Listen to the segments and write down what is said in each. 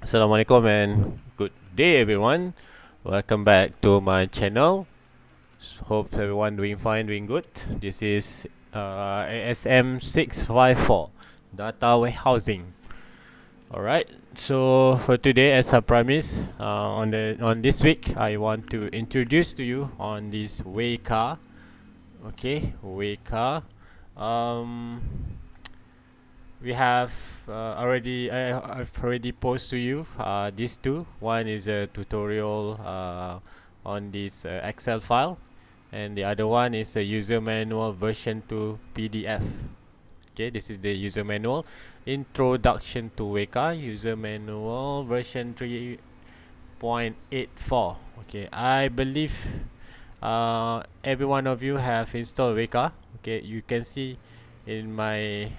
Assalamualaikum and good day everyone. Welcome back to my channel. Hope everyone doing fine, doing good. This is ASM 654 data warehousing. Alright, so for today, as I promised, on this week, I want to introduce to you on this Weka. Okay, Weka. Um, we have I've already posted to you these two. One is a tutorial on this Excel file, and the other one is a user manual version 2 PDF. Okay, this is the user manual. Introduction to Weka user manual version 3.84. Okay, I believe every one of you have installed Weka. Okay, you can see in my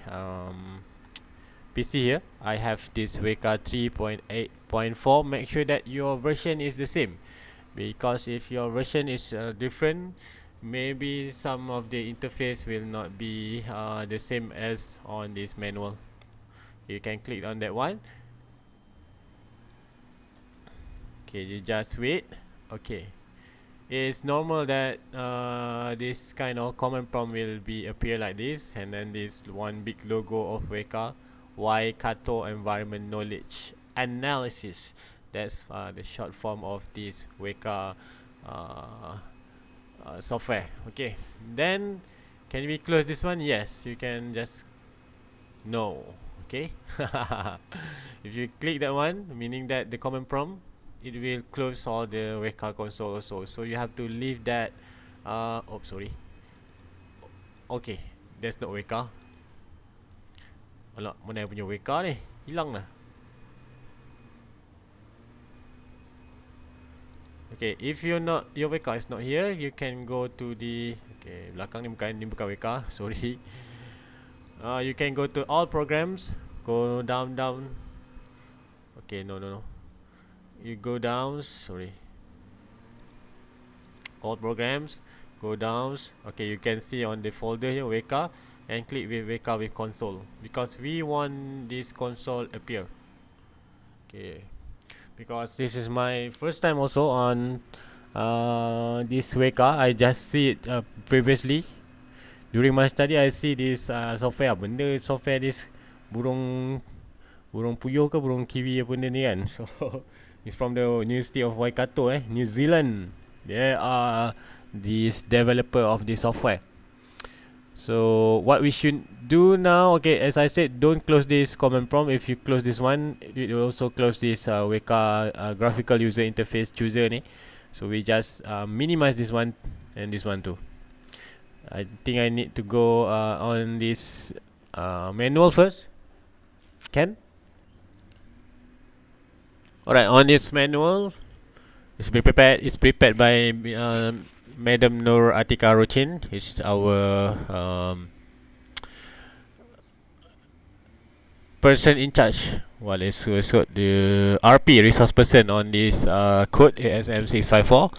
PC here, I have this Weka 3.8.4. Make sure that your version is the same, because if your version is different, maybe some of the interface will not be the same as on this manual. You can click on that one. Okay, you just wait. Okay, it's normal that this kind of command prompt will be appear like this, and then this one big logo of Weka, Waikato Environment Knowledge Analysis. That's the short form of this Weka software. Okay, then can we close this one? Yes, you can just no. Okay, if you click that one, meaning that the command prompt, it will close all the Weka console also. So you have to leave that. Oh, sorry. Okay, that's not Weka. Alah, mana yang punya Weka ni? Hilang dah. Okay, if you're not, your Weka is not here, you can go to the, okay, belakang ni bukan Weka, sorry. You can go to all programs, go down. Okay, no. You go down, sorry. All programs, go down. Okay, you can see on the folder here Weka, and click with Weka with console, because we want this console appear. Okay, because this is my first time also on this Weka. I just see it previously during my study. I see this software, benda software this burung puyuh ke burung kiwi apa benda ni kan. So it's from the University of Waikato, New Zealand. They are this developer of this software. So what we should do now, okay, as I said, don't close this command prompt. If you close this one, it will also close this Weka graphical user interface chooser ni. So we just minimize this one and this one too. I think I need to go on this manual first. Can? Alright, on this manual, it's prepared by Madam Nur Atika Rochin. It's our person in charge. Well, it's got the RP resource person on this code ASM654,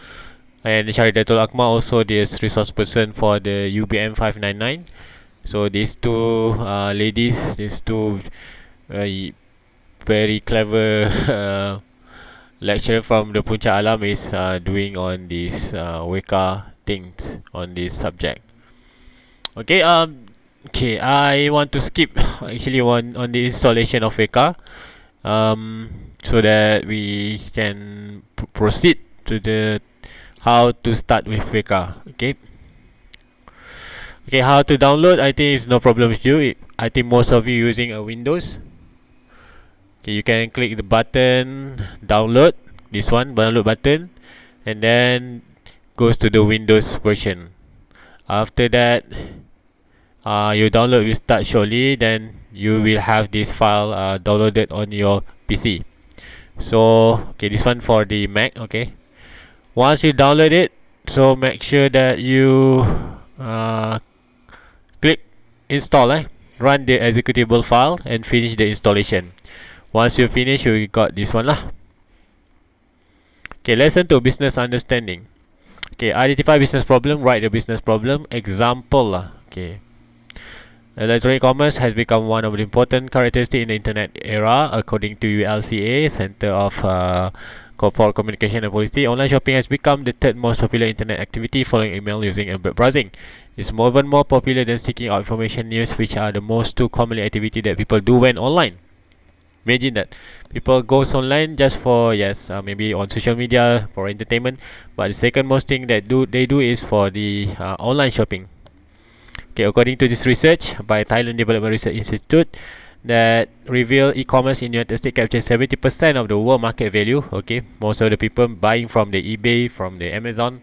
and Sharidatul Akmal also this resource person for the UBM 599. So these two ladies, these two very clever lecturer from the Puncak Alam is doing on this Weka things on this subject. Okay, okay, I want to skip actually one on the installation of Weka, so that we can proceed to the how to start with Weka. Okay, how to download, I think it's no problem with you. I think most of you using a Windows. Okay, you can click the button download, this one download button, and then goes to the Windows version. After that, your download will start shortly. Then you will have this file downloaded on your PC. So okay, this one for the Mac. Okay, once you download it, so make sure that you click install, run the executable file and finish the installation. Once you finish, you got this one lah. Okay, lesson 2, business understanding. Okay, identify business problem, write the business problem example lah. Okay, Electronic commerce has become one of the important characteristics in the internet era, according to ULCA, Center of for Communication and Policy. Online shopping has become the third most popular internet activity following email using and web browsing. It's even more popular than seeking out information news, which are the most two commonly activity that people do when online. Imagine that people goes online just for yes, maybe on social media for entertainment, but the second most thing that they do is for the online shopping. Okay, according to this research by Thailand Development Research Institute, that reveal e-commerce in United States captures 70% of the world market value. Okay, most of the people buying from the eBay, from the Amazon,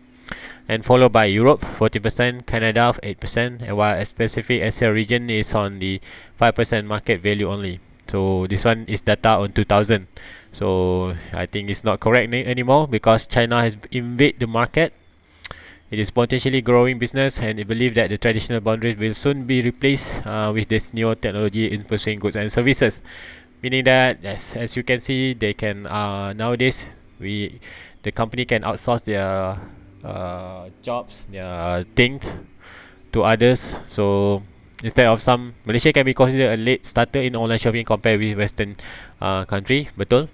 and followed by Europe 40%, Canada 8%, and while a specific Asia region is on the 5% market value only. So this one is data on 2000. So I think it's not correct anymore because China has invaded the market. It is potentially growing business, and it believes that the traditional boundaries will soon be replaced with this new technology in pursuing goods and services. Meaning that, yes, as you can see, they can nowadays the company can outsource their jobs, their things to others. So instead of some Malaysia can be considered a late starter in online shopping compared with Western country, betul.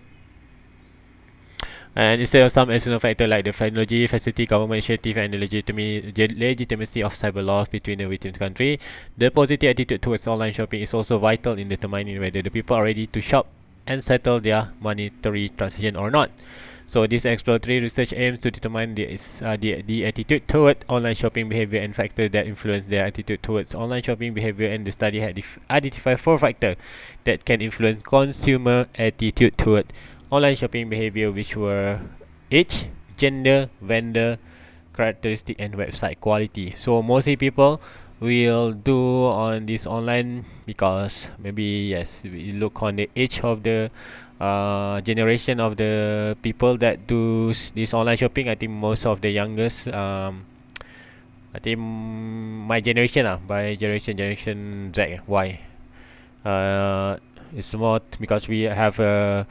And instead of some external factor like the technology, facility, government initiative, and the legitimacy of cyber laws between the victims country, the positive attitude towards online shopping is also vital in determining whether the people are ready to shop and settle their monetary transaction or not. So this exploratory research aims to determine the attitude toward online shopping behavior and factors that influence their attitude towards online shopping behavior, and the study had identified 4 factors that can influence consumer attitude toward online shopping behavior, which were age, gender, vendor, characteristic, and website quality. So mostly people will do on this online because maybe yes, we look on the age of the generation of the people that do this online shopping. I think most of the youngest I think my generation by generation Z Y it's more because we have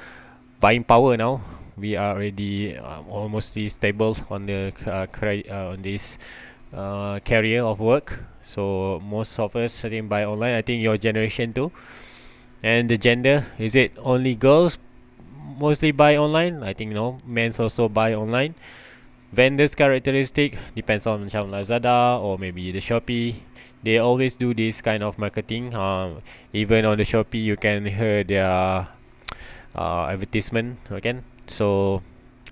buying power now. We are already almost stable on the on this career of work. So most of us I think buy online. I think your generation too. And the gender, is it only girls mostly buy online? I think no, men's also buy online. Vendors characteristic depends on macam Lazada or maybe the Shopee. They always do this kind of marketing. Even on the Shopee you can hear their advertisement again. So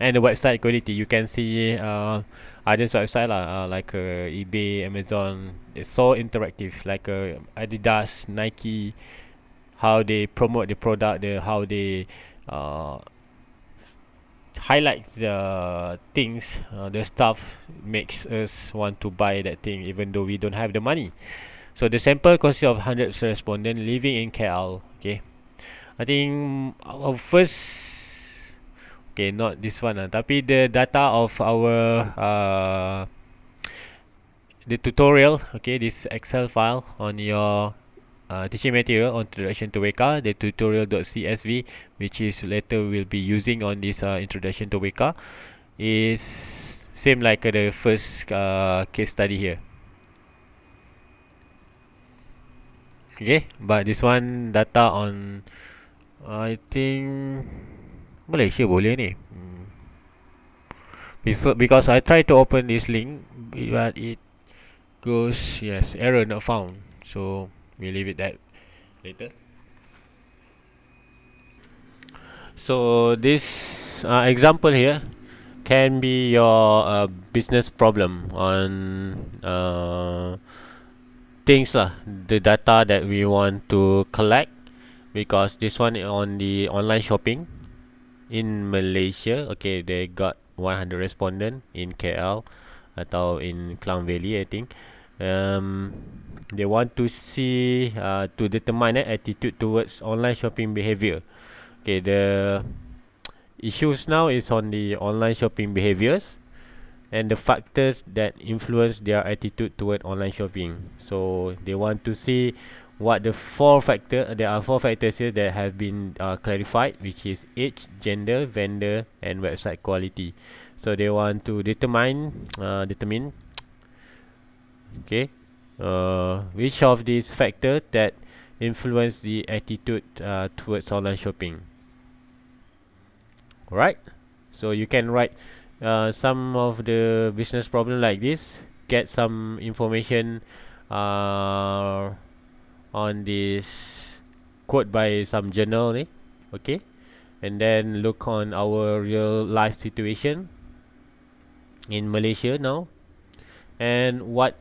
and the website quality, you can see others website like eBay, Amazon. It's so interactive, like Adidas, Nike, how they promote the product, how they uh, highlight the things, the stuff makes us want to buy that thing even though we don't have the money. So the sample consists of 100 respondents living in KL. Okay, I think our first, okay, not this one tapi the data of our the tutorial, okay, this Excel file on your teaching material on introduction to Weka, the tutorial.csv, which is later will be using on this introduction to Weka, is same like the first case study here. Okay, but this one data on I think Malaysia boleh ni. Because I try to open this link, but it goes yes, error not found. So we leave it that later. So this example here can be your business problem on things lah, the data that we want to collect, because this one on the online shopping in Malaysia. Okay, they got 100 respondent in KL atau in Klang Valley, I think. They want to see to determine attitude towards online shopping behavior. Okay, the issues now is on the online shopping behaviors and the factors that influence their attitude toward online shopping. So they want to see what the 4 factor. There are 4 factors here that have been clarified, which is age, gender, vendor, and website quality. So they want to determine okay, which of these factors that influence the attitude towards online shopping. Right, so you can write some of the business problem like this, get some information uh, on this quote by some journal ni, okay, and then look on our real life situation in Malaysia now, and what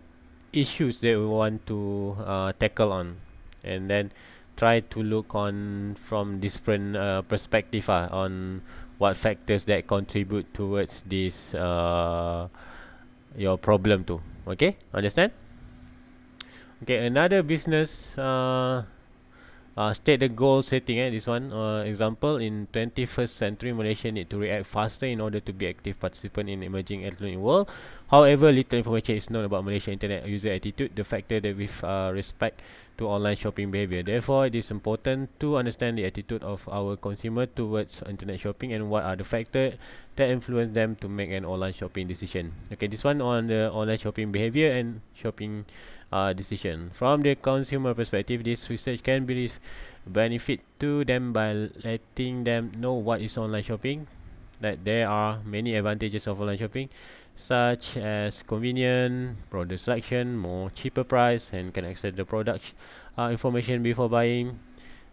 issues that we want to tackle on, and then try to look on from different perspective on what factors that contribute towards this your problem too. Okay, understand? Okay, another business state the goal setting. This one example, in 21st century Malaysia need to react faster in order to be active participant in emerging electronic world. However, little information is known about Malaysia internet user attitude, the factor that with respect to online shopping behavior. Therefore, it is important to understand the attitude of our consumer towards internet shopping and what are the factors that influence them to make an online shopping decision. Okay, this one on the online shopping behavior and shopping decision. From the consumer perspective, this research can be benefit to them by letting them know what is online shopping, that there are many advantages of online shopping, such as convenient product selection, more cheaper price, and can access the product information before buying.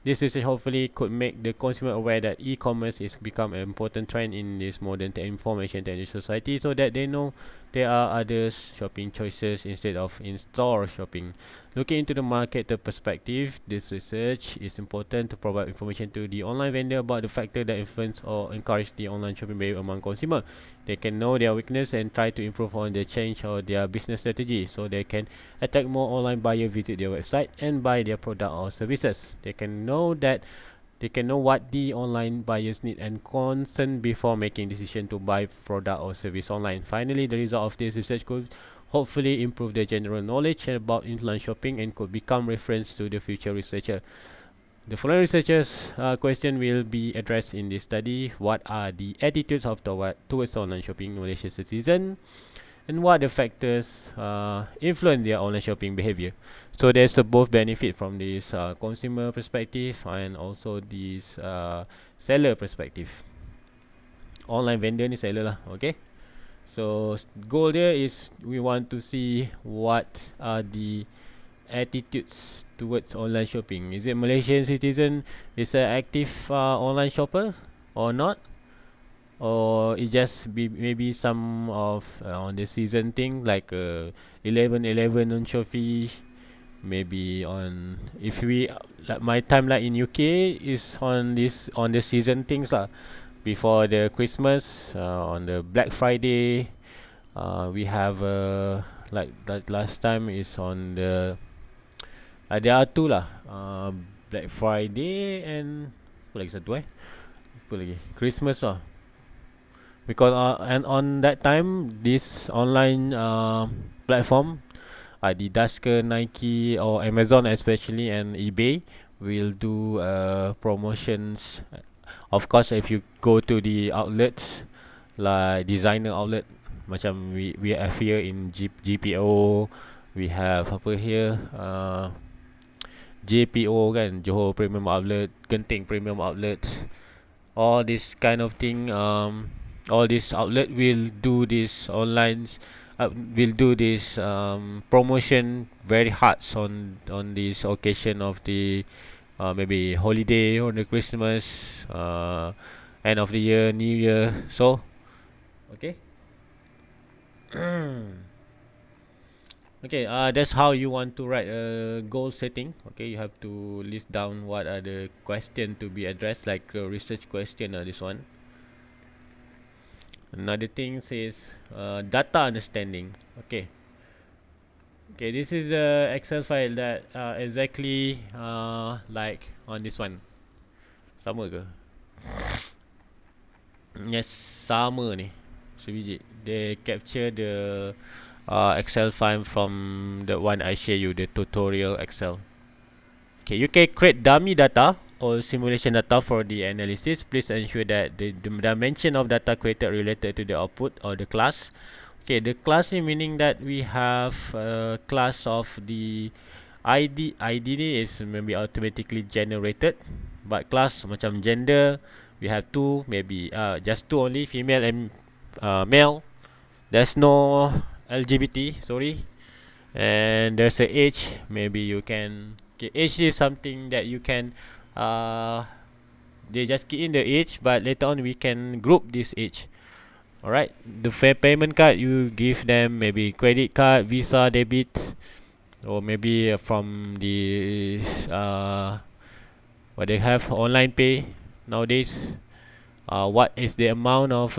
This research hopefully could make the consumer aware that e-commerce is become an important trend in this modern information technology society, so that they know there are other shopping choices instead of in-store shopping. Looking into the marketer perspective, this research is important to provide information to the online vendor about the factor that influence or encourage the online shopping behavior among consumer. They can know their weakness and try to improve on the change or their business strategy, so they can attract more online buyer visit their website and buy their product or services. They can know what the online buyers need and concern before making decision to buy product or service online. Finally, the result of this research could hopefully improve their general knowledge about online shopping and could become reference to the future researcher. The following researchers question will be addressed in this study. What are the attitudes of towards online shopping Malaysian citizen, and what the factors influence their online shopping behavior? So there's a both benefit from this consumer perspective and also this seller perspective. Online vendor ni seller lah, okay. So goal there is we want to see what are the attitudes towards online shopping. Is it Malaysian citizen is an active online shopper or not? Or it just be maybe some of on the season thing like 11/11 on Shopee, maybe on if we like my time like in UK is on this on the season things lah, before the Christmas on the Black Friday we have like that last time is on the there are two lah, Black Friday and apa lagi satu apa lagi Christmas lah. Because and on that time this online platform Adidas ke Nike or Amazon especially and eBay will do promotions. Of course, if you go to the outlets like designer outlet, macam we have here in GPO, we have apa here JPO kan, Johor Premium Outlet, Genting Premium Outlets, all this kind of thing. All this outlet will do this online will do this promotion very hard on this occasion of the maybe holiday or the Christmas, end of the year, New Year. So okay. Okay, that's how you want to write a goal setting. Okay, you have to list down what are the question to be addressed, like a research question. This one. Another thing is data understanding. Okay. Okay, this is the Excel file that exactly like on this one. Sama ke? Yes, sama ni. Sebiji. They capture the Excel file from the one I share you, the tutorial Excel. Okay, you can create dummy data or simulation data for the analysis. Please ensure that the dimension of data created related to the output or the class. Okay, the class ni meaning that we have a class of the ID ni is maybe automatically generated, but class macam gender we have two, maybe just two only, female and male. There's no LGBT, sorry. And there's a age, maybe you can, okay, age is something that you can they just key in the age, but later on we can group this age. Alright, the payment card, you give them maybe credit card, Visa, debit, or maybe from the what they have online pay nowadays. What is the amount of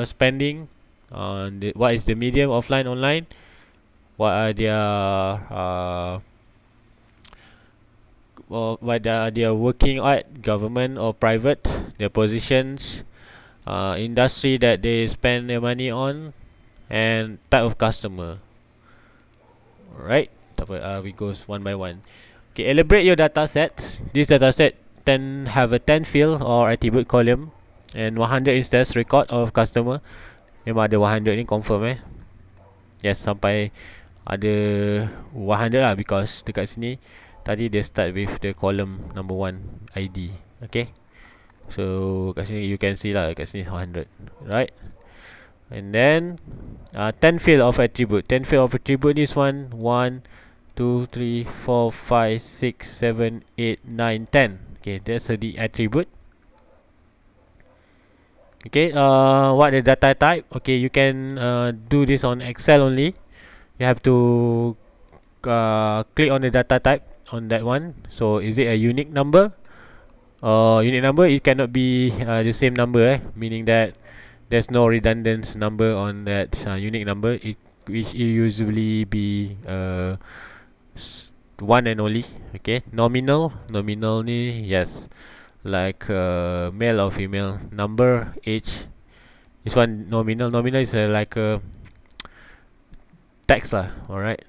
spending? What is the medium, offline, online? What are their what are they working at, government or private? Their positions, industry that they spend their money on, and type of customer. Alright, we go one by one. Okay, elaborate your data sets. This data set have a 10 field or attribute column and 100 instance record of customer. Memang ada 100 ni confirm Yes, sampai ada 100 lah, because dekat sini tadi dia start with the column number 1 ID. Okay, so kat sini you can see lah, kat sini 100, right? And then 10 field of attribute. 10 field of attribute is 1 2 3 4 5 6 7 8 9 10. Okay, that's the attribute. Okay, what the data type? Okay, you can do this on Excel only. You have to click on the data type on that one. So is it a unique number? Unique number, it cannot be the same number, meaning that there's no redundant number on that unique number. Which usually be one and only. Okay, nominal ni, yes, like male or female. Number, age, this one nominal is like a text lah. Alright,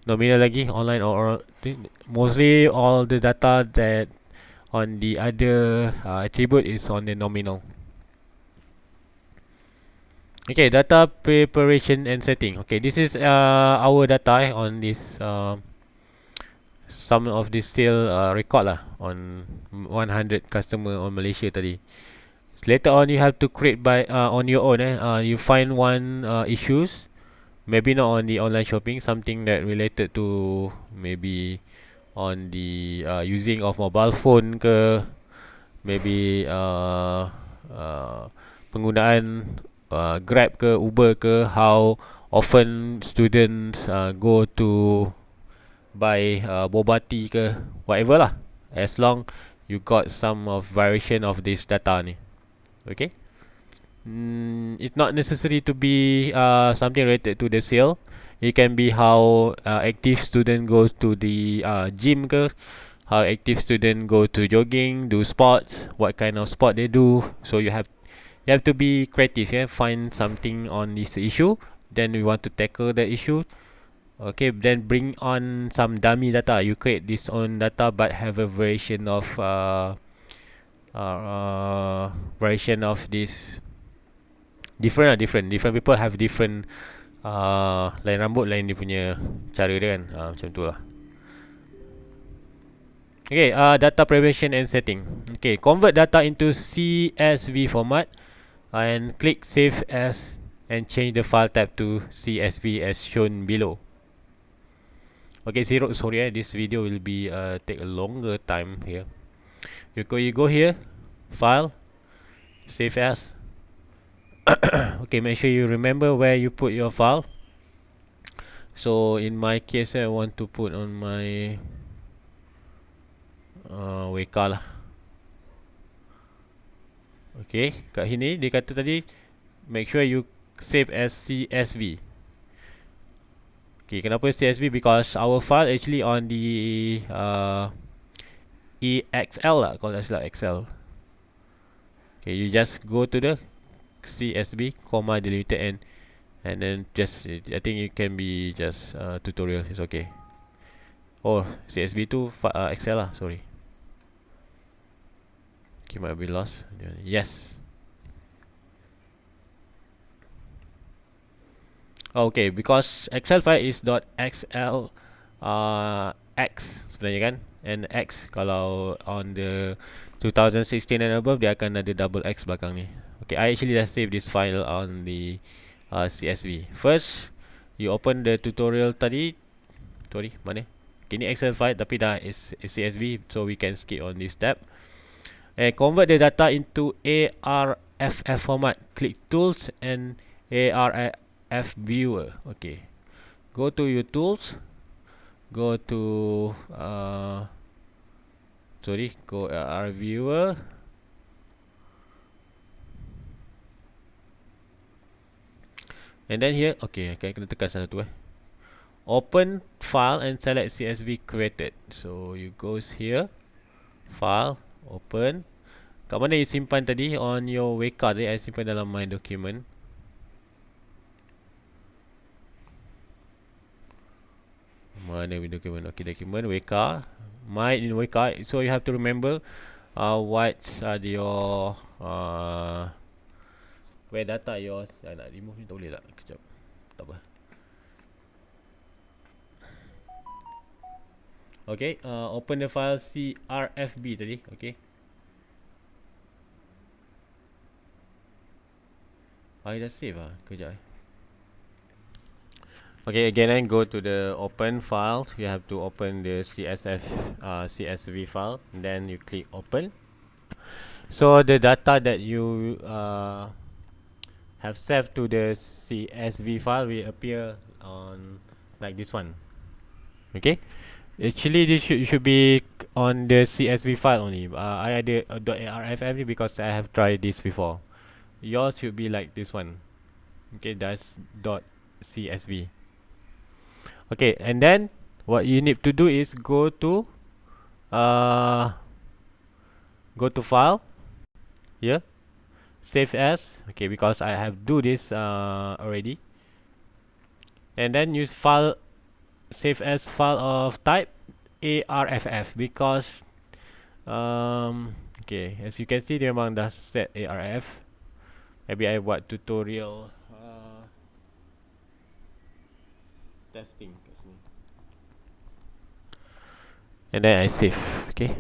nominal lagi online or mostly all the data that on the other attribute is on the nominal. Okay, data preparation and setting. Okay, this is our data on this some of this still record lah on 100 customer on Malaysia tadi. Later on you have to create by on your own. You find one issues, maybe not on the online shopping, something that related to maybe on the using of mobile phone ke, maybe penggunaan Grab ke, Uber ke, how often students go to buy boba tea ke, whatever lah, as long you got some of variation of this data ni. Okay, it's not necessary to be something related to the sale. It can be how active student goes to the gym ke, how active student go to jogging, do sports, what kind of sport they do. So you have to be creative, find something on this issue, then we want to tackle the issue. Okay, then bring on some dummy data. You create this own data but have a variation of this different people have different lain rambut lain dia punya cara dia kan, macam tu lah. Okay, data preparation and setting. Okay, convert data into CSV format and click save as and change the file type to CSV as shown below. Okay, sorry, this video will be take a longer time here. You go here, file, save as. Okay, make sure you remember where you put your file. So in my case, I want to put on my Weka lah. Okay, kat sini dia kata tadi make sure you save as CSV. Okay, kenapa CSV? Because our file actually on the EXL lah, kalau tak silap Excel. Okay, you just go to the CSV, comma delimited and then just I think it can be just tutorial. It's okay. Oh, CSV tu Excel lah, sorry. Okay, might be lost. Yes. Okay, because Excel file is .xl x sebenarnya kan, and x kalau on the 2016 and above dia akan ada double x belakang ni. Okay, I actually just save this file on the CSV. First, you open the tutorial tadi. Sorry, mana? Okay, ni Excel file tapi dah is CSV, so we can skip on this step. And convert the data into ARFF format. Click Tools and ARFF Viewer. Okay, go to your tools. Go to go AR Viewer. And then here, okay, kena tekan sana tu Open file and select CSV created. So you goes here, file, open. Kat mana you simpan tadi? On your Weka tadi, I simpan dalam my document. Mana my document? Okay, document Weka. My in Weka. So you have to remember what are your where data yours. Nak remove ni tak boleh tak? Kejap. Tak apa. Okay, open the file CRFB tadi. Okay. I dah save kejap Okay, again go to the open file. You have to open the CSV file. Then you click open. So the data that you have saved to the CSV file will appear on like this one. Okay. Actually, this should be on the CSV file only. I ada .arff because I have tried this before. Yours should be like this one. Okay, that's .csv. Okay, and then what you need to do is go to file here, save as. Okay, because I have do this already. And then use file, save as file of type ARFF because okay, as you can see dia memang dah set ARF. Maybe I buat tutorial testing kat sini. And then I save. Okay,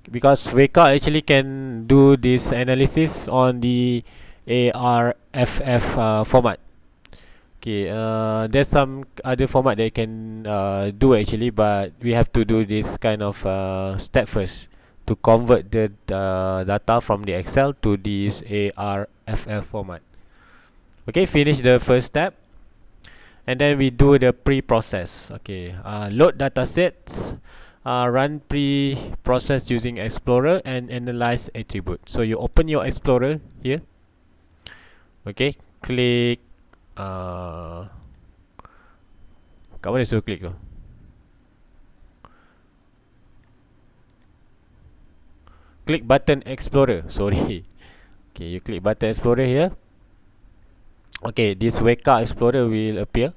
because Weka actually can do this analysis on the ARFF format. Okay, there's some other format that you can do actually, but we have to do this kind of step first to convert the data from the Excel to this ARFF format. Okay, finish the first step, and then we do the pre-process. Okay, load datasets, run pre-process using Explorer and analyze attribute. So you open your Explorer here. Okay, click. Kat mana suruh klik tu? Click button Explorer. Sorry. Okay, you click button Explorer here. Okay, this Weka Explorer will appear.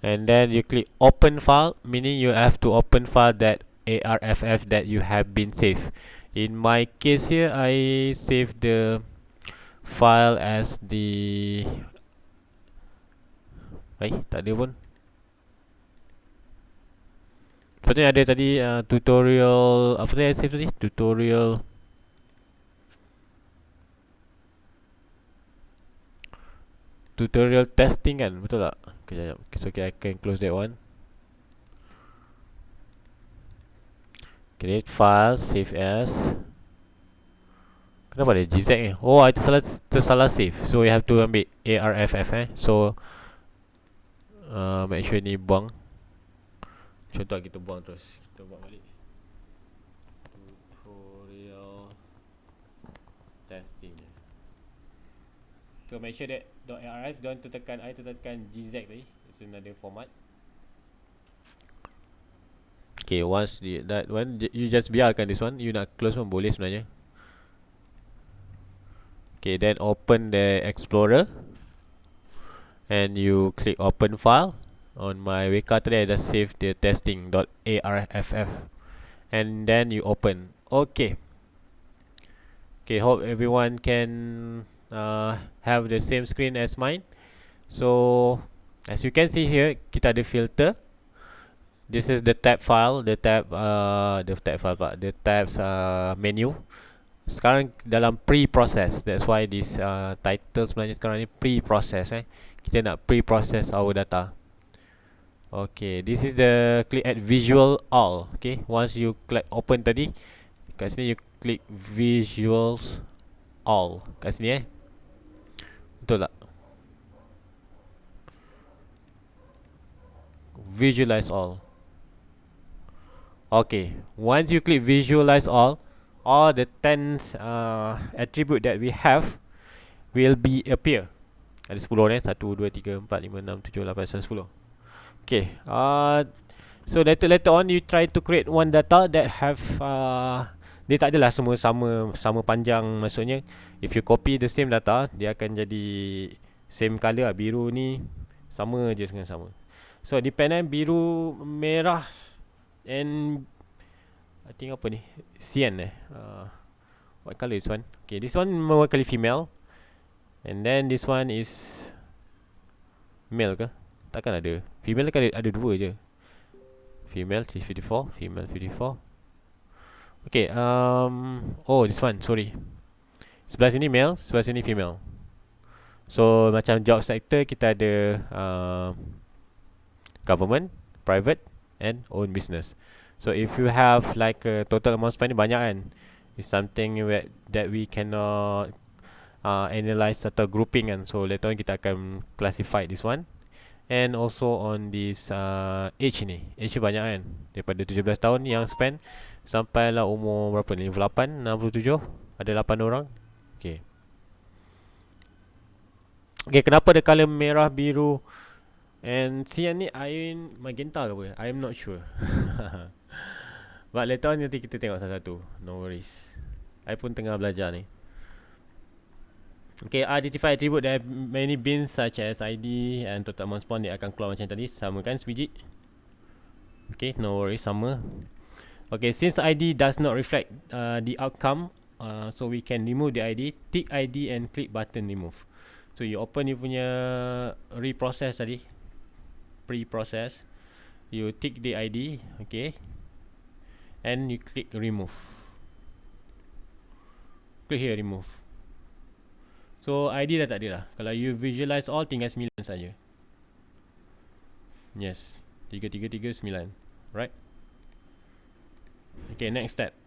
And then you click open file, meaning you have to open file that ARFF that you have been saved. In my case here, I save the file as the tak ada pun. Sepertinya ada tadi tutorial. Apa tadi I save tadi? Tutorial testing kan? Betul tak? Kejap. So okay, I can close that one. Create file, save as. Kenapa ada GZ ni? Oh, I tersalah save. So we have to ambil ARFF So make sure ni buang. Contoh kita buang terus. Kita buang balik. Tutorial testing. So make sure that .arf don't tekan GZ tadi. It's another format. Okay, once that one you just biarkan this one. You nak close pun boleh sebenarnya. Okay, then open the Explorer and you click open file. On my Weka today I just save the testing.arff and then you open. Okay. Okay, hope everyone can have the same screen as mine. So as you can see here, kita ada filter. This is the tab file, the tab file, the tabs menu. Sekarang dalam pre-process. That's why this title sebenarnya sekarang ni pre-process. Kita nak pre-process our data. Okay, this is the click at visual all. Okay, once you click open tadi, kat sini you click visuals all. Kat sini betul tak? Visualize all. Okay, once you click visualize all the 10 attribute that we have will be appear. Ada 10 ni, 1, 2, 3, 4, 5, 6, 7, 8, 9, 10. Okay, so later on you try to create one data that have dia tak adalah semua sama panjang. Maksudnya if you copy the same data, dia akan jadi same color lah. Biru ni sama je dengan sama. So dependent biru, merah and I think apa ni, cyan what color is one? Okay, this one mewakili female, and then this one is male ke? Takkan ada. Female kan ada dua je. Female 54, female 54. Okay, oh this one, sorry. Sebelah sini male, sebelah sini female. So macam job sector kita ada government, private and own business. So if you have like a total amount spent banyak kan, it's something that we cannot analyze atau grouping kan. So later on kita akan classify this one. And also on this age ni, age banyak kan, daripada 17 tahun yang spend sampailah umur berapa ni, 58, 67, ada 8 orang. Okay. Okay, kenapa ada color merah, biru and cyan ni, iron magenta ke apa, I'm not sure. But later on nanti kita tengok satu-satu, no worries. I pun tengah belajar ni. Okay, identify attribute that have many bins such as ID and total amount spent. Dia akan keluar macam tadi, sama kan sebiji. Okay, no worries, sama. Okay, since ID does not reflect the outcome, so we can remove the ID. Tick ID and click button remove. So you open you punya reprocess tadi, pre-process. You tick the ID, okay, and you click remove. Click here remove. So ID dah tak ada lah. Kalau you visualize all, tinggal 9 saja. Yes, 3339. Right. Okay, next step.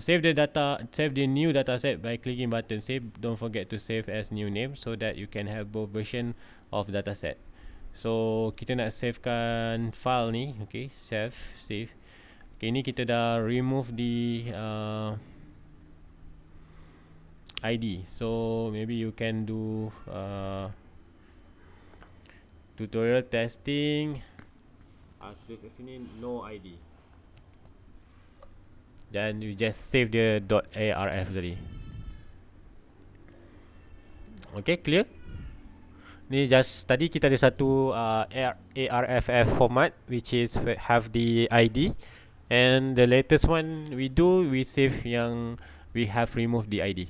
Save the data, save the new data set by clicking button save. Don't forget to save as new name so that you can have both version of data set. So kita nak savekan file ni. Okay, save. Okay, ni kita dah remove the ID. So maybe you can do tutorial testing. Tulis kat sini no ID. Then you just save the .arf tadi. Okay, clear? Ni just tadi kita ada satu ARFF format which is have the ID, and the latest one we do, we save yang we have removed the ID.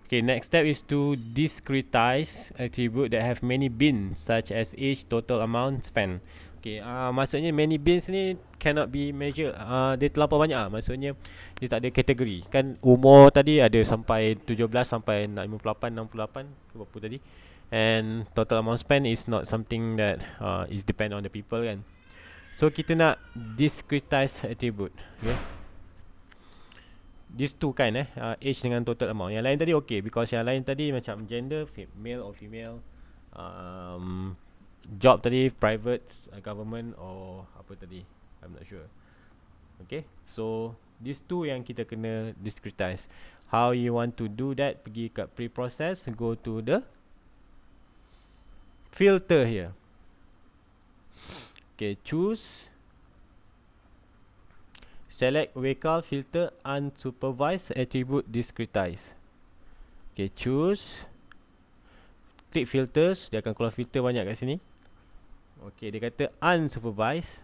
Okay, next step is to discretize attribute that have many bins such as age, total amount spent. Okay, maksudnya many bins ni cannot be measured. Dia terlampau banyak maksudnya dia tak ada kategori. Kan umur tadi ada sampai 17 sampai 58, 68 berapa tadi. And total amount spent is not something that is depend on the people kan. So kita nak discretize attribute. Okay, these two kan age dengan total amount. Yang lain tadi okay, because yang lain tadi macam gender, male or female, job tadi private, government or apa tadi, I'm not sure. Okay, so these two yang kita kena discretize. How you want to do that? Pergi kat preprocess, go to the filter here. Okay, choose, select Weka filter unsupervised attribute discretize. Okay, choose, klik filters, dia akan keluar filter banyak kat sini. Okay, dia kata unsupervised.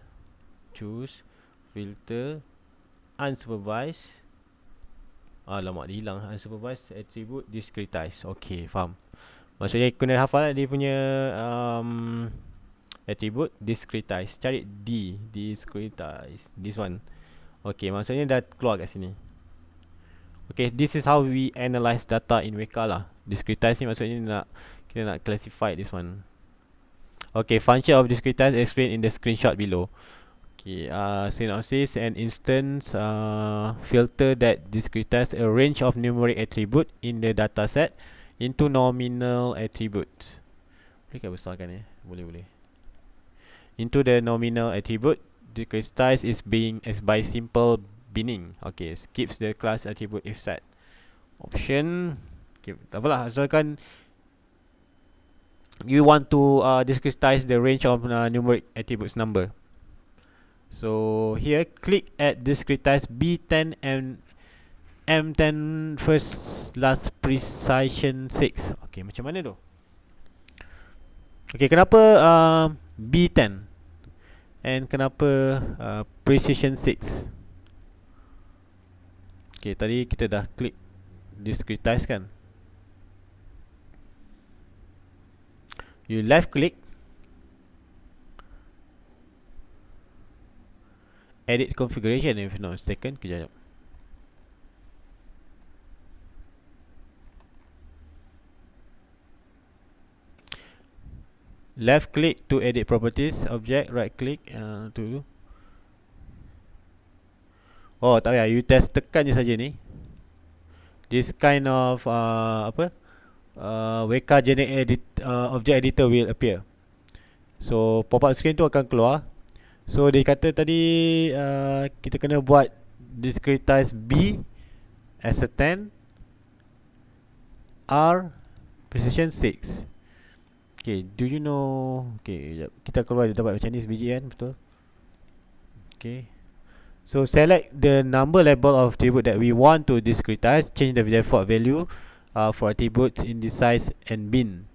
Choose filter unsupervised. Alamak, dia hilang. Unsupervised attribute discretize. Okay, faham. Maksudnya kena hafal dia punya attribute discretize. Cari D, discretize. This one. Okay, maksudnya dah keluar kat sini. Okay, this is how we analyze data in Weka lah. Discretize ni maksudnya kita nak classify this one. Okay, function of discretize explained in the screenshot below. Okay, synopsis and instance filter that discretize a range of numeric attribute in the dataset into nominal attributes. Boleh ke besarkan Boleh. Into the nominal attribute, discretize is being as by simple binning. Okay, skips the class attribute if set. Option. Okay, tak apalah, asalkan you want to discretize the range of numeric attributes number. So here, click at discretize B10 and M10 first last precision 6. Okay, macam mana tu? Okay, kenapa B10 and kenapa precision 6? Okay, tadi kita dah klik discretize kan. You left click, edit configuration if not mistaken. Kejap. Left click to edit properties object, right click to. Oh, tak payah, you test tekan je saja ni. This kind of Weka generate object editor will appear. So pop up screen tu akan keluar. So dia kata tadi kita kena buat discretize B as a 10, R precision 6. Okay, do you know? Okay, kita keluar dia dapat macam ni sebiji kan, betul? Okay. So select the number label of attribute that we want to discretize. Change the default value for attributes in the size and bin.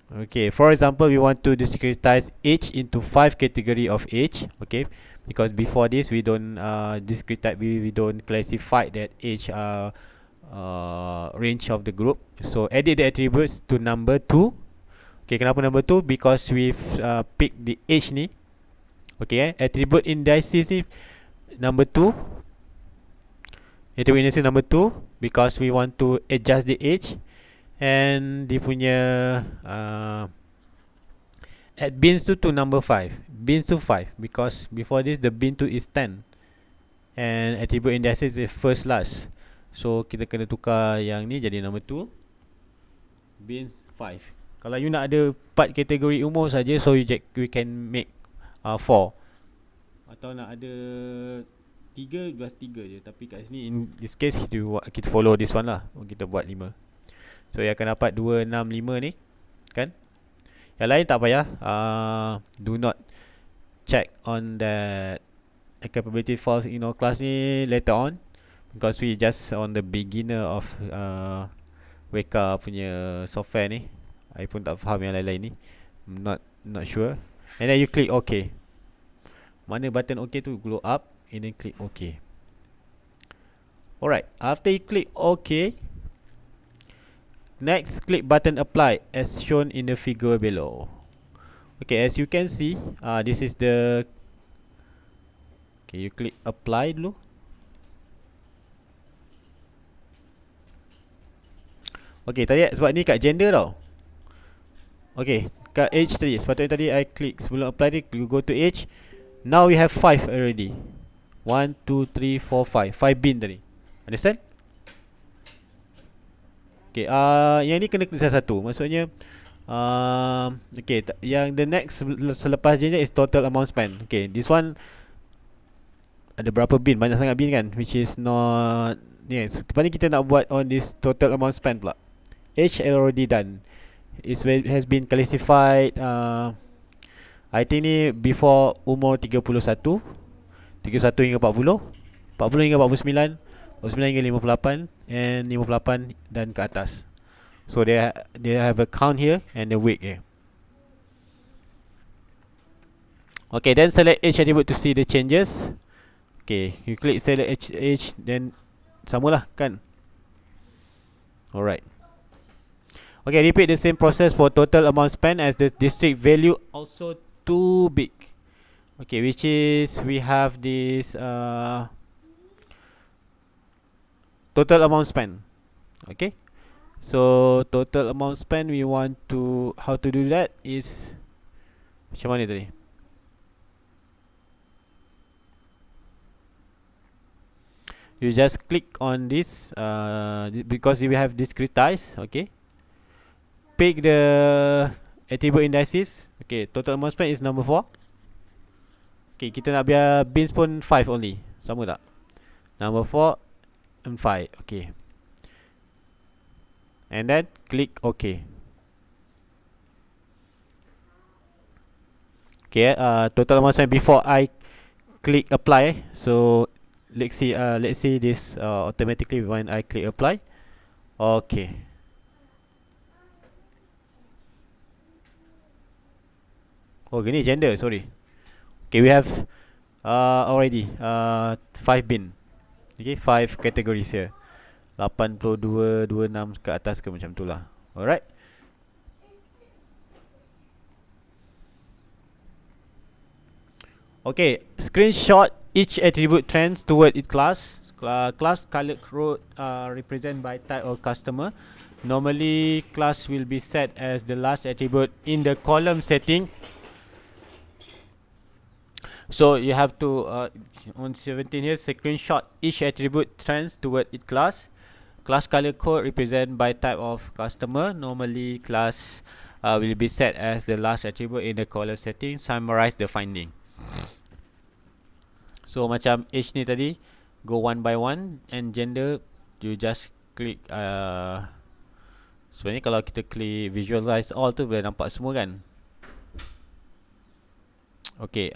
Okay, for example, we want to discretize age into 5 category of age. Okay, because before this we don't discretize, we don't classify that age range of the group. So edit the attributes to number 2. Okay, kenapa number 2? Because we've picked the age ni. Okay, attribute indices ni number 2. Attribute indices number 2 because we want to adjust the age. And dia punya add bins to number 5. Bins to 5 because before this the bin to is 10. And attribute indices is first last. So kita kena tukar yang ni jadi number 2, bins 5. Kalau you nak ada 4 kategori umur saja, so we can make 4. Atau nak ada 3, just 3 je. Tapi kat sini in this case kita follow this one lah. Kita buat 5. So yang akan dapat 2, 6, 5 ni kan. Yang lain tak payah. Do not check on that capability false in our class ni later on, because we just on the beginner of Weka punya software ni. I pun tak faham yang lain-lain ni. Not sure. And then you click OK. Mana button OK tu, glow up and then click OK. Alright, after you click OK, next click button apply as shown in the figure below. Okay, as you can see, this is the. Okay, you click apply dulu. Okay, tadi sebab ni kat gender tau. Okay, kat age tadi. Sepatutnya tadi I click sebelum apply ni, you go to age. Now we have 5 already. 1, 2, 3, 4, 5. 5 bin tadi. Understand? Okay, yang ni kena klik satu. Maksudnya okay, yang the next selepas gender is total amount spent. Okay, this one ada berapa bin? Banyak sangat bin kan, which is not. Yes, lepas ni kita nak buat on this total amount spent pula. Age already done. It has been classified. I think ni before umur 31 hingga 40, 40 hingga 49, 49 hingga 58, and 58 dan ke atas. So they have a count here and the week here. Okay, then select age attribute to see the changes. Okay, you click select age, then Samalah kan. Alright. Okay, repeat the same process for total amount spent as the district value also too big. Okay, which is we have this total amount spent. Okay, so total amount spent, we want to, how to do that is macam mana tadi? You just click on this because we have discretize. Okay, pick the attribute indices. Okay, total amount spent is number 4. Okay, kita nak biar bins pun 5 only. Sama tak? Number 4 and 5. Okay, and then click OK. Okay, total amount spent before I click apply. So let's see this automatically when I click apply. Okay. Oh, gini gender, sorry. Okay, we have already 5 bin. Okay, 5 categories here. 82, 26 ke atas ke macam tu lah. Alright. Okay, screenshot each attribute trends toward its class. Class colored code represent by type of customer. Normally, class will be set as the last attribute in the column setting. So you have to on 17 here, screenshot each attribute trends toward its class. Class color code represent by type of customer. Normally, class will be set as the last attribute in the column setting. Summarize the finding. So macam age ni tadi, go one by one, and gender you just click sebenarnya kalau kita klik visualize all tu boleh nampak semua kan. Okay,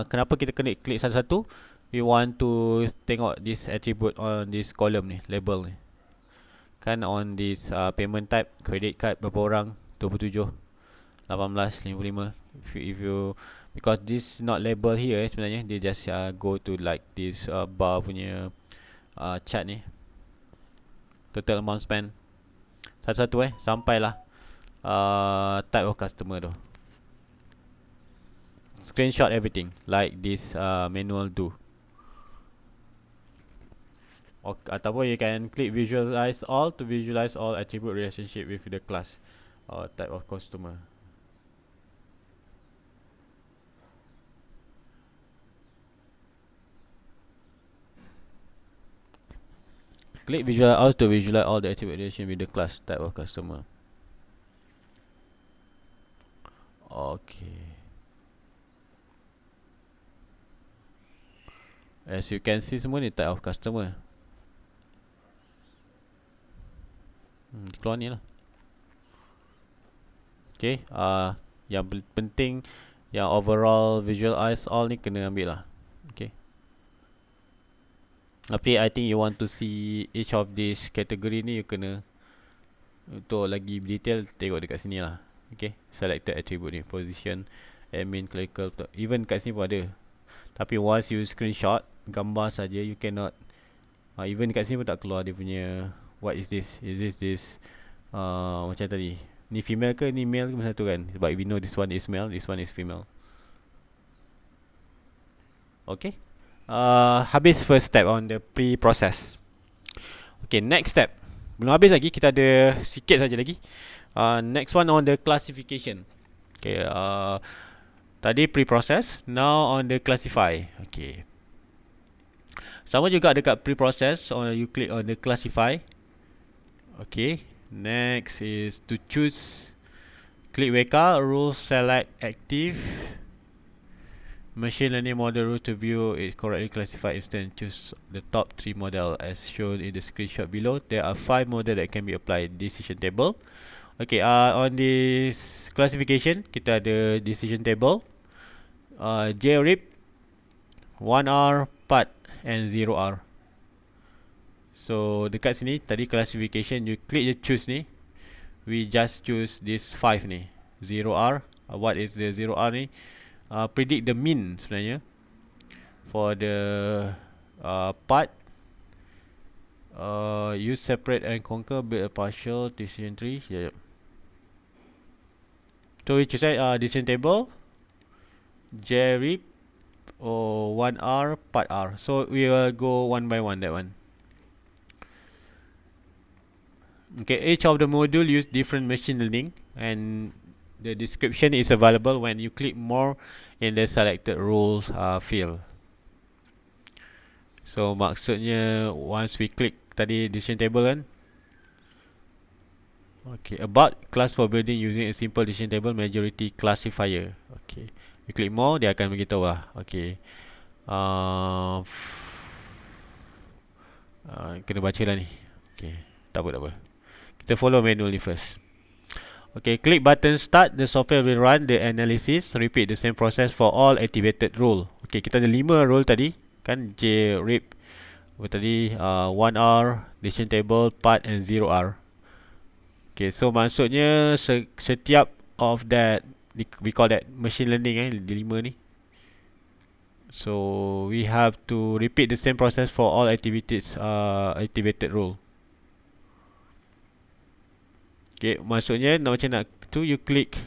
kenapa kita kena klik satu-satu? We want to tengok this attribute on this column ni, label ni. Kan on this payment type, credit card berapa orang? 27, 18, 55. If you because this not label here sebenarnya, dia just go to like this bar punya chart ni. Total amount spent satu-satu sampailah type of customer tu. Screenshot everything like this manual do. Ataupun you can click visualize all to visualize all attribute relationship with the class or type of customer. Click visualize all to visualize all the attribute relation with the class type of customer. Okay. As you can see, semua ni type of customer. Keluar ni lah. Okay, yang penting, yang overall visualize all ni kena ambil lah. Okay. Tapi I think you want to see each of this category ni, you kena untuk lagi detail tengok dekat sini lah. Okay, selected attribute ni, position, admin, clerical, even kat sini pun ada. Tapi once you screenshot gambar saja, you cannot even kat sini pun tak keluar dia punya what is this, is this macam tadi, ni female ke ni male ke, macam tu kan. Sebab we know this one is male, this one is female. Okay, habis first step on the pre-process. Okay, next step, belum habis lagi, kita ada sikit saja lagi. Next one on the classification. Okay, tadi pre-process, now on the classify. Okay, sama juga dekat pre-process, you click on the classify. Okay, next is to choose, click Weka, rule select active, machine learning model rule to view it correctly classified instance. Choose the top 3 model as shown in the screenshot below. There are 5 model that can be applied. Decision table. Okay, on this classification, kita ada decision table, JRIP, 1R, part, and 0R. So dekat sini tadi classification, you click je choose ni, we just choose this 5 ni, 0R. What is the 0R ni? Predict the mean sebenarnya for the part, Use separate and conquer, build a partial decision tree. Yeah, yeah. So we choose decision table, JRIP, or 1R, part R. So we will go one by one, that one. Okay, each of the module use different machine learning, and the description is available when you click more in the selected rules field. So maksudnya once we click tadi decision table kan. Okay, about class for building using a simple decision table majority classifier. Okay, you click more, dia akan beritahu lah. Okay, kena baca lah ni. Okay, tak apa, tak apa. Kita follow manually first. Okay, click button start. The software will run the analysis. Repeat the same process for all activated rule. Okay, kita ada 5 rule tadi kan, J, RIP. Tadi 1R, decision table, part and 0R. Okay, so maksudnya setiap of that, we call that machine learning di 5 ni. So we have to repeat the same process for all activities activated rule. Okay, maksudnya macam nak tu, you click.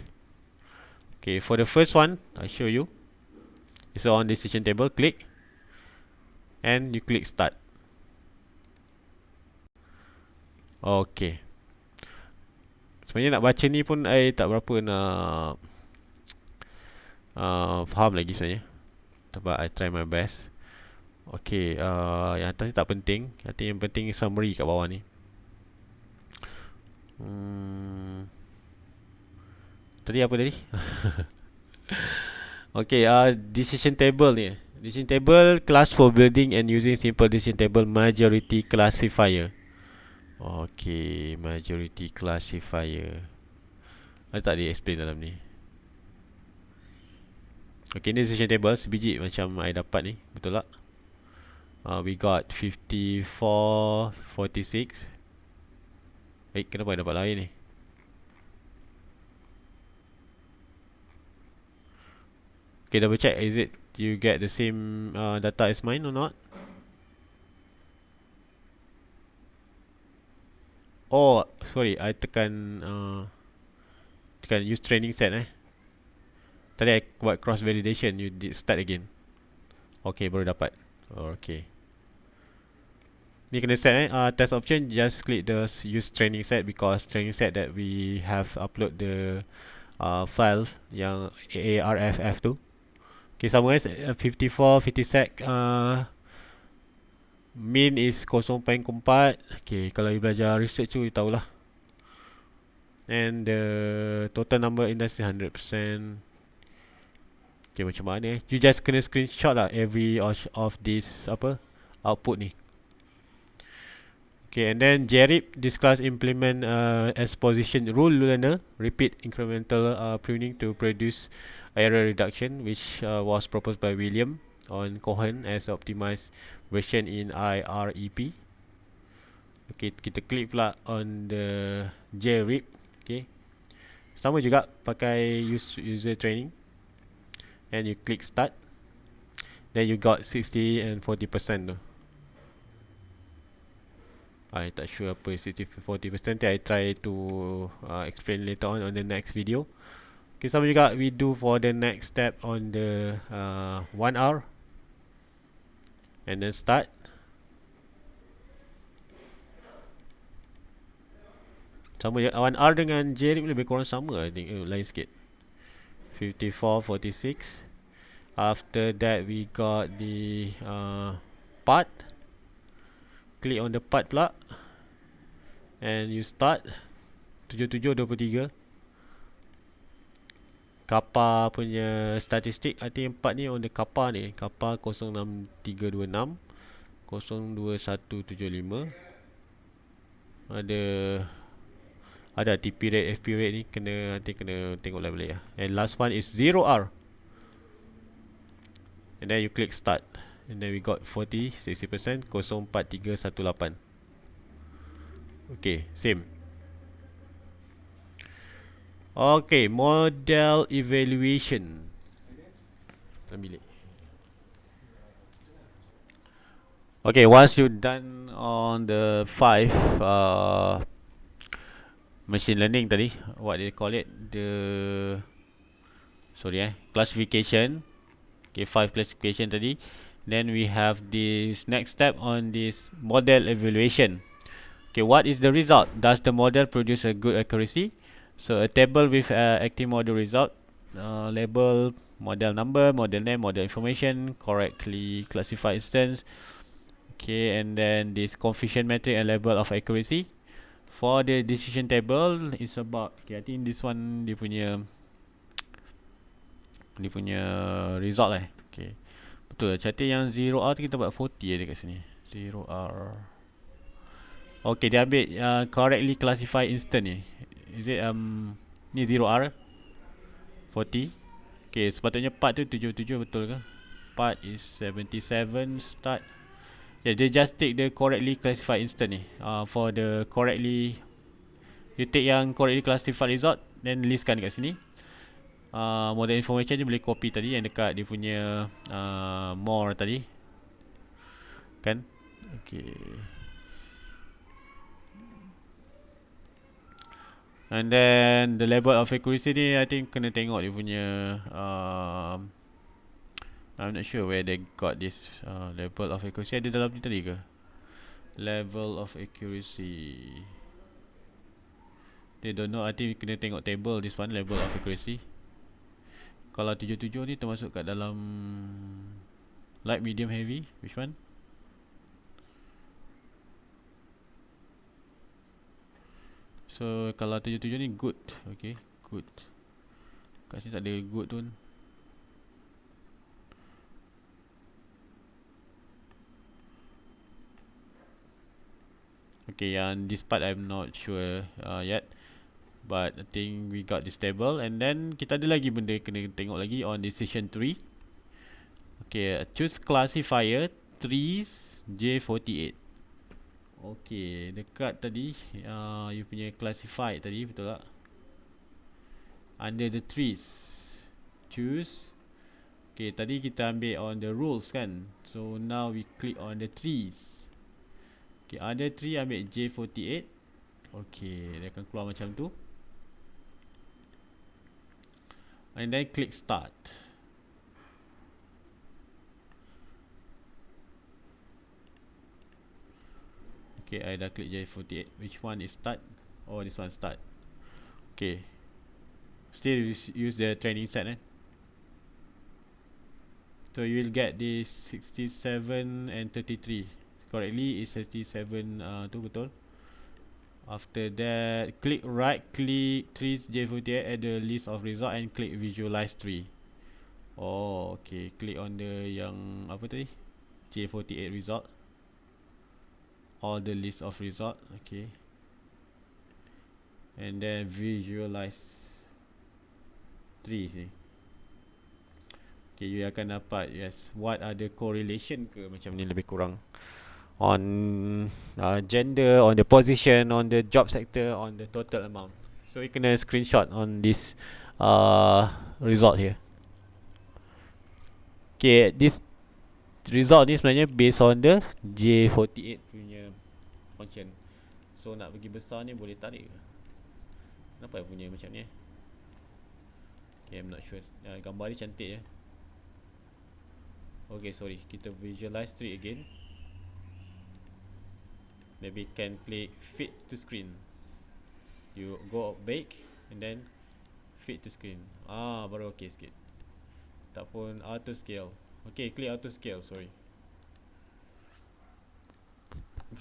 Okay, for the first one, I show you. It's on decision table, click. And you click start. Okay. Sebenarnya nak baca ni pun I tak berapa nak faham lagi sebenarnya. But I try my best. Okay, yang atas ni tak penting. Yang penting summary kat bawah ni. Tadi apa tadi? Okay, decision table ni. Decision table, class for building and using simple decision table majority classifier. Okay, majority classifier. Ada tak dia explain dalam ni? Okay, ni decision table sebiji macam I dapat ni. Betul tak? We got 54, 46. Kenapa I dapat lain ni? Okay, double check. Is it you get the same data as mine or not? Oh, sorry. I tekan use training set Tadi I buat cross validation. You did start again. Okay, baru dapat. Okay. Ni kena set test option. Just click the use training set, because training set that we have upload the file yang AARFF tu. Okay, sama 54, 56 min is 0.4. Okay, kalau you belajar research tu, you tahulah. And the total number industry 100%. Okay, macam mana you just kena screenshot lah every of this output ni. Okay, and then JRIP, this class implement exposition rule learner, repeat incremental pruning to produce error reduction, which was proposed by William on Cohen as optimized version in IREP. Okay, kita klik pula on the JRIP. Okay, sama juga pakai user training, and you click start. Then you got 60 and 40% tu. I tak sure apa 60-40%. I try to explain later on the next video. Okay, sama juga we do for the next step on the 1R. And then start. Sama je, 1R dengan JRIP lebih kurang sama, I think. Lain sikit. 54, 46. After that we got the part. Click on the part pula. And you start. 7723. Kappa punya statistik, I think 4 ni on the kappa ni. Kappa 06326, 02175. Ada TP rate, FP rate ni nanti kena tengok lah balik lah. And last one is 0R. And then you click start. And then we got 40, 60%, 04318. Okay, same. Okay, model evaluation. Okay, once you done on the 5 machine learning tadi, what they call it, the classification. Okay, 5 classification tadi. Then we have this next step on this model evaluation. Okay, what is the result? Does the model produce a good accuracy? So a table with active model result, label, model number, model name, model information, correctly classified instance. Okay, and then this coefficient metric and level of accuracy. For the decision table, it's about, okay, I think this one dia punya result Okay, betul. Cantik yang 0R tu kita buat 40 dekat sini. 0R. Okay, dia ambil correctly classified instant ni. Is it ni 0R 40. Okay, sepatutnya part tu 77 betul ke? Part is 77 start. Yeah, they just take the correctly classified instant ni. For the correctly, you take yang correctly classified result, then listkan dekat sini. Model information dia boleh copy tadi yang dekat dia punya more tadi. Kan? Okay. And then the level of accuracy ni I think kena tengok dia punya I'm not sure where they got this level of accuracy. Ada dalam ni tadi ke? Level of accuracy. They don't know. I think kena tengok table this one, level of accuracy. Kalau 77 ni termasuk kat dalam light, medium, heavy. Which one? So kalau 77 ni good. Okay, good. Kat sini tak ada good tu. Okay, yang this part I'm not sure yet. But I think we got this table. And then kita ada lagi benda kena tengok lagi on decision tree. Okay, choose classifier trees J48. Okay, dekat tadi you punya classified tadi, betul tak? Under the trees, choose. Okay, tadi kita ambil on the rules kan. So now we click on the trees. Okay, under tree ambil J48. Okay, dia akan keluar macam tu. And then click start. Okay, I dah klik J48. Which one is start? Oh, this one start. Okay. Still use the training set So you will get this 67 and 33. Correctly is 67 tu betul. After that, click right click trees J48 at the list of result and click visualize tree. Oh, okay. Click on the yang apa tadi? J48 result. All the list of result. Okay. And then visualize trees ni. Okay, you akan dapat what are the correlation ke macam ni lebih kurang on gender, on the position, on the job sector, on the total amount. So you kena screenshot on this result here. Okay, this result ni sebenarnya based on the J48 punya function. So nak pergi besar ni boleh tarik ke? Kenapa punya macam ni Okay, I'm not sure. Gambar ni cantik je. Okay, sorry. Kita visualize tree again. Maybe can click fit to screen. You go back and then fit to screen. Baru okay sikit. Tak pun auto scale. Okay, click auto scale, sorry.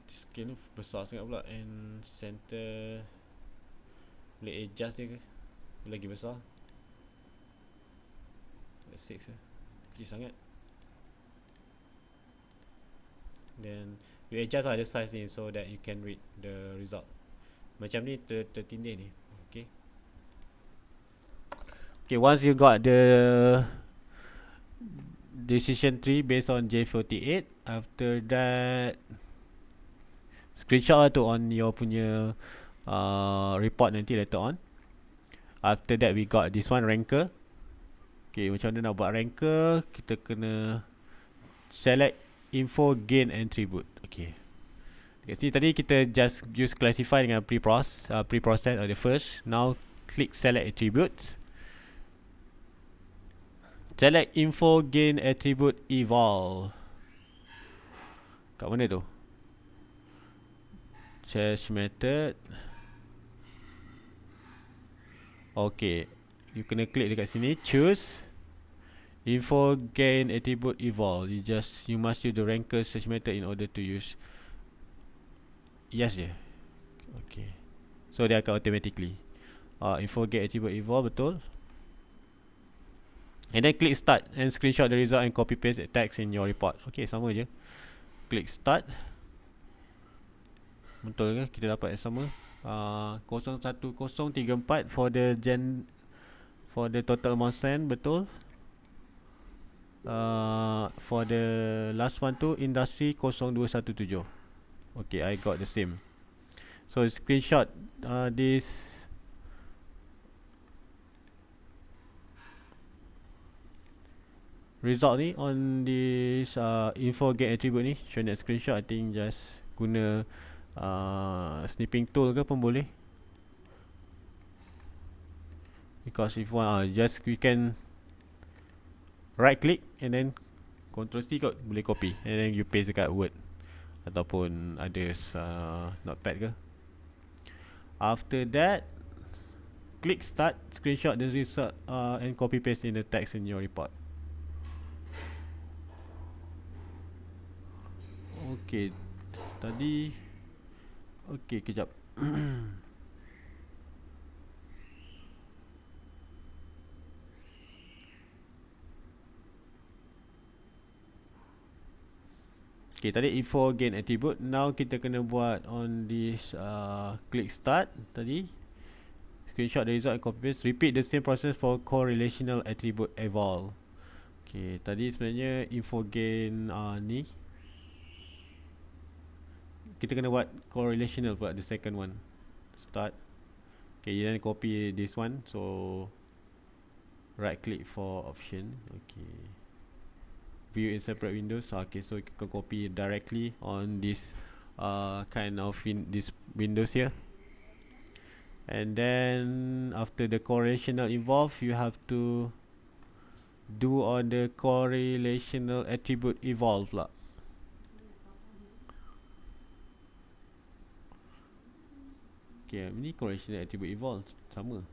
Scale ni besar sangat pula. And center boleh adjust dia ke? Lagi besar. 6 kecil sangat. Then you adjust the size ni so that you can read the result. Macam ni tertindih ni. Okay. Okay, once you got the decision tree based on J48, after that screenshot tu on your punya report nanti later on. After that we got this one ranker. Okay, macam mana nak buat ranker? Kita kena select info gain attribute. Okay. Dekat sini tadi kita just use classify dengan preprocess on the first. Now click select attributes. Select info gain attribute eval. Kat mana tu? Change method. Okay. You kena klik dekat sini, choose info gain attribute eval. You must use the ranker search method in order to use. Yes je. Okay. So dia akan automatically. Info gain attribute eval, betul. And then click start and screenshot the result and copy paste the text in your report. Okay, sama je. Click start. Betul ke? Kita dapat yang sama. 01034 for the total amount sent, betul. For the last one tu industry 0217. Okay, I got the same. So screenshot this result ni on this info get attribute ni. Show that screenshot. I think just guna snipping tool ke pun boleh. Because if one just we can right click and then Ctrl C kot, boleh copy and then you paste dekat Word ataupun others notepad ke. After that, click start, screenshot the result and copy paste in the text in your report. Okay, tadi okay, kejap. Okay, tadi info gain attribute. Now kita kena buat on this click start tadi. Screenshot the result and copy paste. Repeat the same process for correlational attribute eval. Okay, tadi sebenarnya info gain ni kita kena buat correlational pula, the second one. Start. Okay, you then copy this one. So right click for option. Okay, view in separate windows. Okay, so you can copy directly on this kind of this windows here. And then after the correlational evolve, you have to do on the correlational attribute evolve lah. Okay, ni correlational attribute evolve sama.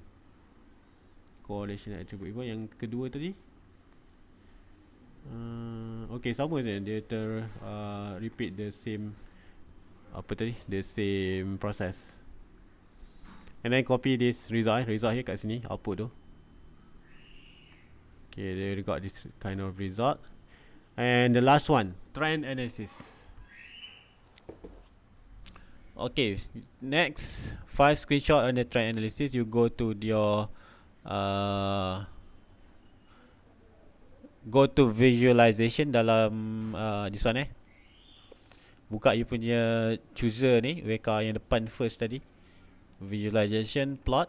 Correlational attribute evolve yang kedua tadi. Okay, sama je. Dia repeat the same the same process. And then copy this result here kat sini, output tu. Okay, they got this kind of result. And the last one, trend analysis. Okay, next 5 screenshot on the trend analysis. You go to your go to visualization dalam this one buka you punya chooser ni, Weka yang depan first tadi, visualization plot.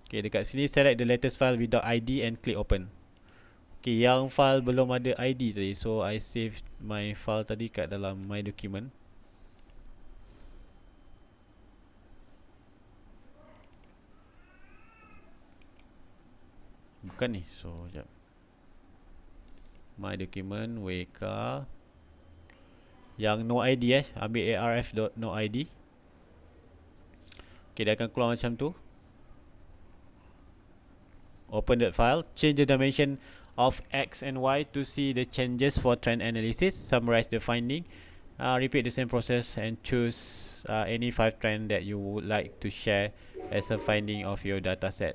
Okay, dekat sini select the latest file without ID and click open. Okay, yang file belum ada ID tadi, so I save my file tadi kat dalam my document. Bukan ni, so sekejap. My document, Weka yang no ID ambil arf.noid. Okay, dia akan keluar macam tu. Open that file, change the dimension of X and Y to see the changes for trend analysis, summarize the finding, repeat the same process and choose any 5 trend that you would like to share as a finding of your dataset.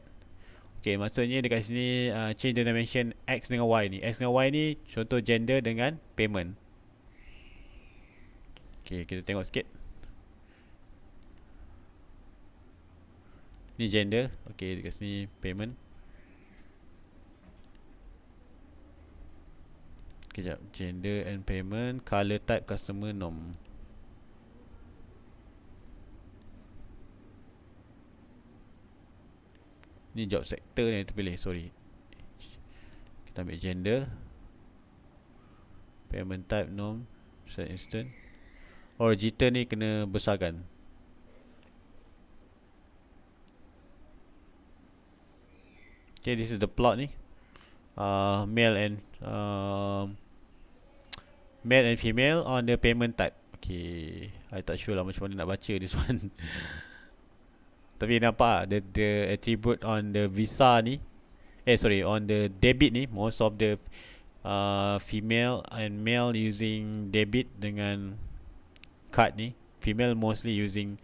Okay, maksudnya dekat sini change the dimension X dengan Y ni. X dengan Y ni contoh gender dengan payment. Okay, kita tengok sikit. Ni gender. Okay, dekat sini payment. Kejap, gender and payment, color type customer norm. Ni job sector ni terpilih, sorry. Kita ambil gender. Payment type norm, set instant. Oh, jitter ni kena besarkan. Okay, this is the plot ni. Male and female on the payment type. Okay, I tak sure lah macam mana nak baca this one. Tapi nampak the attribute on the visa ni, on the debit ni, most of the female and male using debit dengan card ni. Female mostly using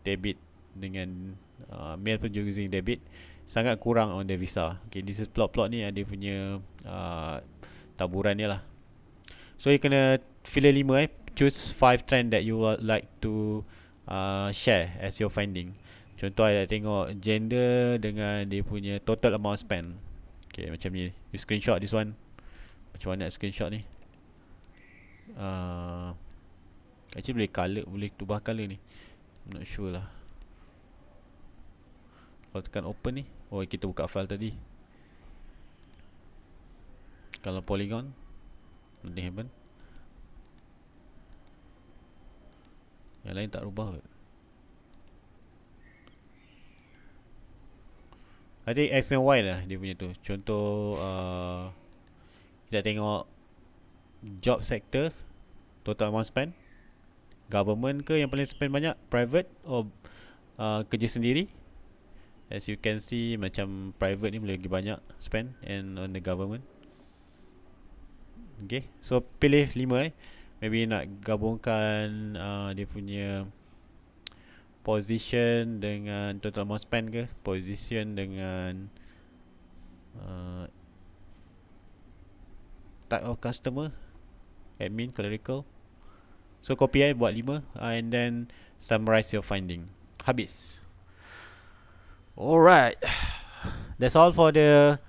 debit dengan male pun using debit. Sangat kurang on the visa. Okay, this is plot ni ada punya taburan dia lah. So you kena filter 5 choose 5 trend that you would like to share as your finding. Contoh I nak tengok gender dengan dia punya total amount spent. Okay, macam ni. You screenshot this one. Macam mana nak screenshot ni? Actually boleh color, boleh ubah color ni. I'm not sure lah. Kalau tekan open ni, oh kita buka file tadi. Kalau polygon, nothing happen. Yang lain tak rubah kot. Ada X and Y lah dia punya tu. Contoh kita tengok job sector, total amount spend. Government ke yang paling spend banyak, private or kerja sendiri. As you can see, macam private ni boleh lagi banyak spend and on the government. Okay, so pilih 5 maybe nak gabungkan dia punya position dengan total amount spend ke, position dengan type of customer, admin, clerical. So copy buat 5 and then summarize your finding. Habis. Alright, that's all for the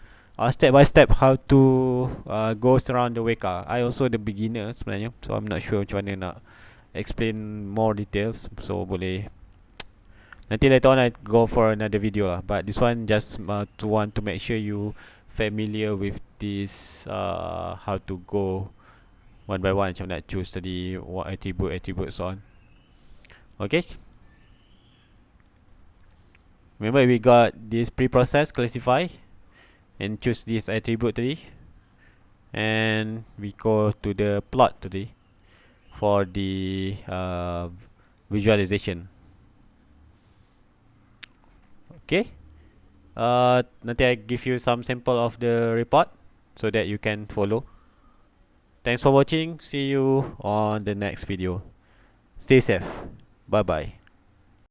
step by step how to go around the Weka. I also the beginner sebenarnya, so I'm not sure macam mana nak explain more details. So boleh nanti later on I go for another video lah. But this one just to want to make sure you familiar with this how to go one by one, macam nak choose tadi what attribute so on. Okay, remember we got this preprocess, classify and choose this attribute tadi, and we go to the plot today for the visualization. Okay, nanti I give you some sample of the report so that you can follow. Thanks for watching. See you on the next video. Stay safe. Bye bye.